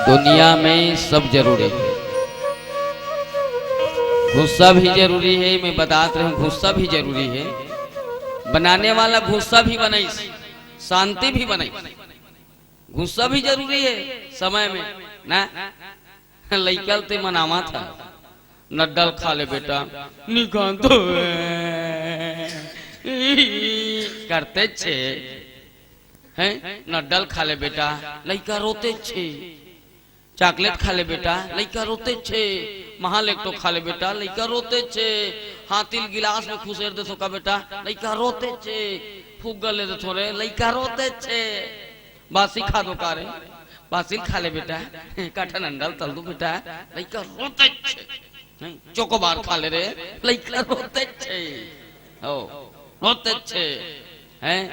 दुनिया में सब जरूरी है, गुस्सा भी जरूरी है। मैं बतात रहा हूँ गुस्सा भी जरूरी है। बनाने वाला गुस्सा भी बनाई, शांति भी बनाई। गुस्सा भी जरूरी है समय में ना। लइकल ते मनावा था नड्डल खा ले बेटा निकाल दो करते छे हैं। नड्डल खा ले बेटा लइका रोते छे। चॉकलेट खा ले बेटा लइका रोते छे। महालेक तो खा ले बेटा लइका रोते छे। हाथिल गिलास में खुसेर दे का बेटा लइका रोते छे। फुग्गा ले दे थोड़े लइका रोते छे। बासी खा दो कारे बासिल खा ले बेटा। काठा नंडल तल दो बेटा लइका रोते छे। चोकोबार खा ले रे लइका रोते छे। ओ रोते छे हैं।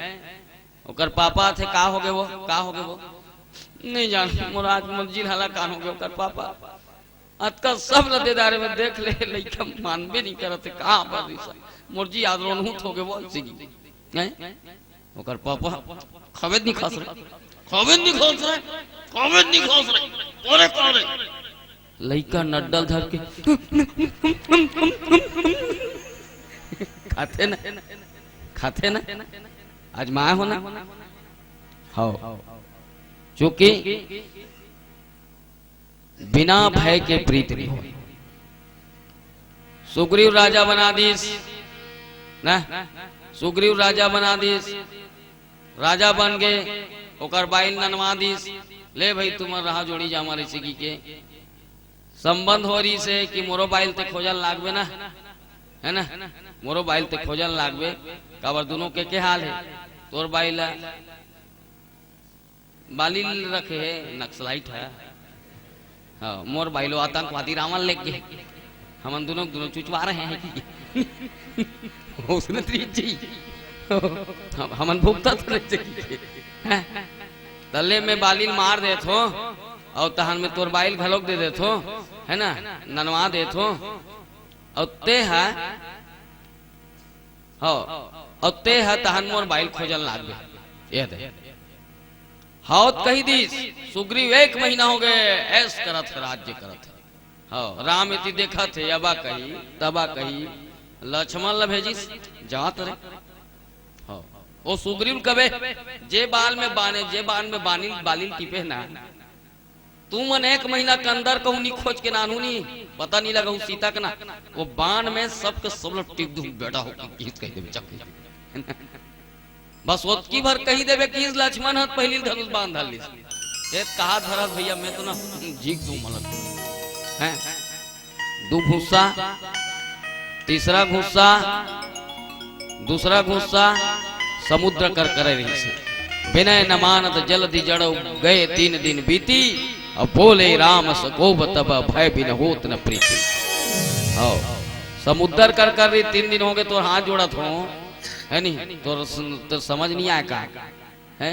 ओकर पापा थे का हो गए वो का हो गए वो नहीं जान मुराद मंजिल हला कान हो गया ओकर पापा। अतका सब लदेदारे में देख ले लइका मानबे नहीं करते कहां पर मुर्जी आदरोन हूं हो गए वो सिगी हैं। ओकर पापा खवेद नहीं खास रहे खवेद नहीं खास रहे खवेद नहीं खास रहे ओरे कोरे लइका नड्डल धर के खाते ना आज माया हो ना हो चूंकि बिना भय के प्रीत नहीं हो। सुग्रीव राजा बना दीस ना सुग्रीव राजा बना दीस राजा बन गए ओकर बाइल ननवा दीस ले भाई तुम रहा जोड़ी जा हमारे सिगी के संबंध हो रही से कि मोरो बाइल ते खोजल लागबे ना है ना। मोरो बाइल ते खोजल लागबे काबर दोनों के हाल है। तोर बाइल बाली रखे है नक्सलाइट है। हाँ मोर बाइलो आतंकवादी रावण लेके गए हम दोनों चुचवा रहे हैं कि उसने हमन भुगता तले में बालिल मार दे थो और तहन में तोर बाइल घलोक दे दे थो है ना ननवा दे थो और ते है और ते है तहन मोर बाइल खोजल लाग गए। ये हाउत कही दीस सुग्रीव 1 महीना हो गए ऐस करत है राज्य करत है। हाँ राम इति देखा थे अबा कही तबा कही लक्ष्मण ल भेजिस जात रे। हाँ वो सुग्रीव कबे जे बाल में बानिल बालिल टिपे ना तू मन 1 महीना के अंदर कहूं नहीं खोज के नानू नहीं पता नहीं लगा सीता का ना वो बाण में सबके सब लोग टिप दू बेटा हो किस कह देबे चक बस ओतकी भर कही देवे कि लक्ष्मण हाथ पहली धनुष बांध धालिस ए कहा धरत भैया मैं तो ना झीक दूं मलक हैं। 2 घुस्सा तीसरा घुस्सा दूसरा घुस्सा समुद्र कर करे रही से विनय न मानत जल्दी जड़ गए 3 दिन बीती अब बोले राम सकोब तब भय बिन होत न प्रीति। हो समुद्र कर कर रही 3 दिन हो गए तो हाथ जोड़ा थो है नहीं तो समझ नहीं आया का है।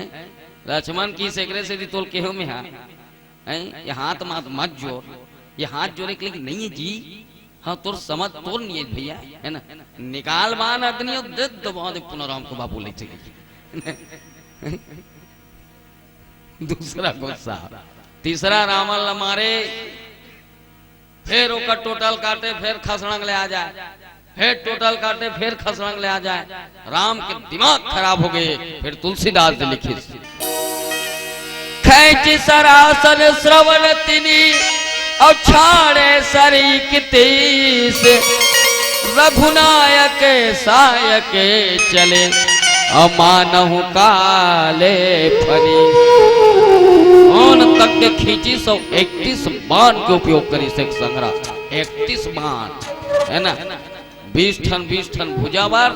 लक्ष्मण की सेकरे से दी तोल केहो में है ये हाथ मत जोड़ ये हाथ जोड़े के लिए नहीं है जी। हाँ तोर समझ तोर नहीं है भैया है ना निकाल बान अग्नि दे दबा दे पुनराम को बाबू ले चले। दूसरा गुस्सा तीसरा रावण मारे फिर ओकर टोटल काटे फिर खसड़ंग ले आ जाए फिर टोटल काटे फिर खसड़ंग ले आ जाए। राम के दिमाग खराब हो गए। फिर तुलसीदास ने लिखी खैच सरासन श्रवण तिनी और छाड़े सरी कितीस रघुनायक सायक चले अमानहु काले फनी तक के खींची 131 बाण के उपयोग करी से संग्रह 31 बाण है ना 20 ठन भुजावार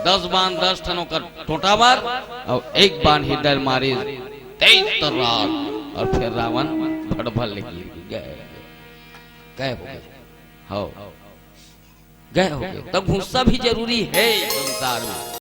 10 बाण 10 ठन होकर टोटावार और 1 बाण हृदय मारी 23 तलवार और फिर रावण भड़भड़ गए हो गए हो गए। तब गुस्सा भी जरूरी है संसार में।